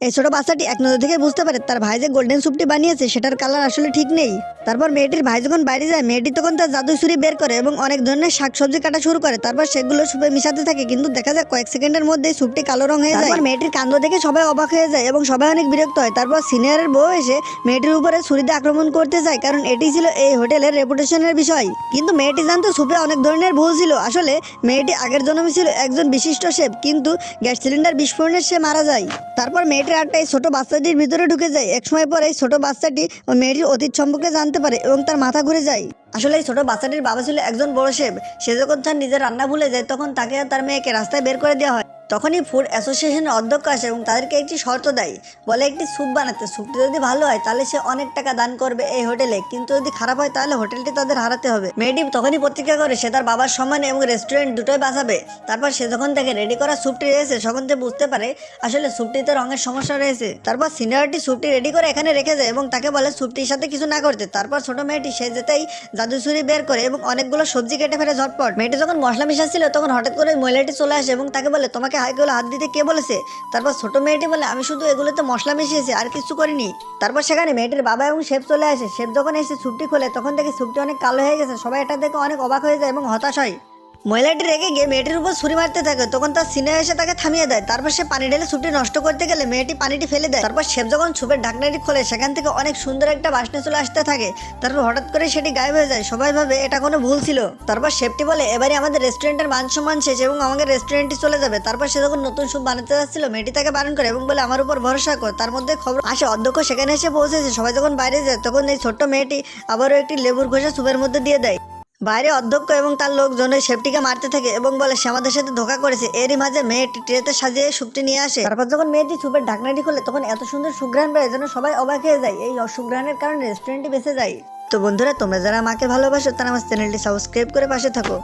এই ছোট বাচ্চাটি এক নজর থেকে বুঝতে পারে তার ভাই যে গোল্ডেন স্যুপটি বানিয়েছে সেটার কালার আসলে ঠিক নেই। তারপর মেয়েটির ভাই যখন বাইরে যায়, মেয়েটি তখন তার জাদু ছুরি বের করে এবং অনেক ধরনের শাকসবজি কাটা শুরু করে। তারপর সেগুলো সুপে মিশাতে থাকে, কিন্তু দেখা যায় কয়েক সেকেন্ডের মধ্যে স্যুপটি কালো রং হয়ে যায়। তারপর মেয়েটির কাণ্ড দেখে সবাই অবাক হয়ে যায় এবং সবাই অনেক বিরক্ত হয়। তারপর সিনিয়রের বউ এসে মেয়েটির উপরে ছুরিতে আক্রমণ করতে চায়, কারণ এটি ছিল এই হোটেলের রেপুটেশনের বিষয়। কিন্তু মেয়েটি জানতো সুপে অনেক ধরনের ভুল ছিল। আসলে মেয়েটি আগের জন্মে ছিল একজন বিশিষ্ট শেফ, কিন্তু গ্যাস সিলিন্ডার বিস্ফোরণে সে মারা যায়। তারপর মেয়েটির আটটা এই ছোট বাচ্চাটির ভিতরে ঢুকে যায়। এক সময় পর এই ছোট বাচ্চাটি ও মেয়েটির অতীত সম্পর্কে জানতে পারে এবং তার মাথা ঘুরে যায়। আসলে এই ছোট বাচ্চাটির বাবা ছিল একজন বড় শেফ। সে যখন তার নিজের রান্না ভুলে যায়, তখন তাকে আর তার মেয়েকে রাস্তায় বের করে দেওয়া হয়। তখনই ফুড অ্যাসোসিয়েশনের অধ্যক্ষ আসে এবং তাদেরকে একটি শর্ত দেয়। বলে একটি স্যুপ বানাতে, স্যুপটি যদি ভালো হয় তাহলে সে অনেক টাকা দান করবে এই হোটেলে, কিন্তু যদি খারাপ হয় তাহলে হোটেলটি তাদের হারাতে হবে। মেয়েটি তখনই প্রতিজ্ঞা করে সে তার বাবার সম্মানে এবং রেস্টুরেন্ট দুটোই বাঁচাবে। তারপর সে যখন তাকে রেডি করা স্যুপটি রয়েছে, তখন সে বুঝতে পারে আসলে স্যুপটিতে রঙের সমস্যা রয়েছে। তারপর সিনিয়রটি স্যুপটি রেডি করে এখানে রেখে যায় এবং তাকে বলে স্যুপটির সাথে কিছু না করতে। তারপর ছোট মেয়েটি সে যেতেই জাদু ছুরি বের করে এবং অনেকগুলো সবজি কেটে ফেলে ঝটপট। মেয়েটি যখন মশলা মিশাচ্ছিল তখন হঠাৎ করে মহিলাটি চলে আসে এবং তাকে বলে তোমাকে এগুলো হাত দিতে কে বলেছে? তারপর ছোট মেয়েটি বলে আমি শুধু এগুলোতে মশলা মিশিয়েছি, আর কিছু করিনি। তারপর সেখানে মেয়েটির বাবা এবং শেফ চলে আসে। শেফ যখন এসে স্যুপটি খোলে তখন দেখে স্যুপটি অনেক কালো হয়ে গেছে। সবাই এটা দেখে অনেক অবাক হয়ে যায় এবং হতাশ হয়। মহিলাটি রেগে গিয়ে মেয়েটির উপর ছুরি মারতে থাকে, তখন তার সিনিয়র এসে তাকে থামিয়ে দেয়। তারপর সে পানি ঢেলে স্যুপটি নষ্ট করতে গেলে মেয়েটি পানিটি ফেলে দেয়। তারপর শেফ যখন স্যুপের ঢাকনাটি খোলে সেখান থেকে অনেক সুন্দর একটা বাসনা চলে আসতে থাকে। তারপর হঠাৎ করে সেটি গায়েব হয়ে যায়। সবাই ভাবে এটা কোনো ভুল ছিল। তারপর শেফটি বলে এবারে আমাদের রেস্টুরেন্টের মান সম্মান শেষ এবং আমাদের রেস্টুরেন্টটি চলে যাবে। তারপর সে যখন নতুন স্যুপ বানাতে যাচ্ছিল, মেয়েটি তাকে বারণ করে এবং বলে আমার উপর ভরসা কর। তার মধ্যে খবর আসে অধ্যক্ষ সেখানে এসে পৌঁছেছে। সবাই যখন বাইরে যায় তখন এই ছোট্ট মেয়েটি আবারও একটি লেবুর খোসা স্যুপের মধ্যে দিয়ে দেয়। বাইরে অধ্যক্ষ এবং তার লোকজন ওই শেফটিকে মারতে থাকে এবং বলে সে আমাদের সাথে ধোঁকা করেছে। এরই মাঝে মেয়েটি ট্রেতে সাজিয়ে স্যুপটি নিয়ে আসে। তারপর যখন মেয়েটি স্যুপের ঢাকনাটি খোলে তখন এত সুন্দর সুঘ্রাণ বেড়ে যেন সবাই অবাক হয়ে যায়। এই সুঘ্রাণের কারণে রেস্টুরেন্টটি বেঁচে যায়। তো বন্ধুরা, তোমরা যারা আমাকে ভালোবাসো তারা আমার চ্যানেলটি সাবস্ক্রাইব করে পাশে থাকো।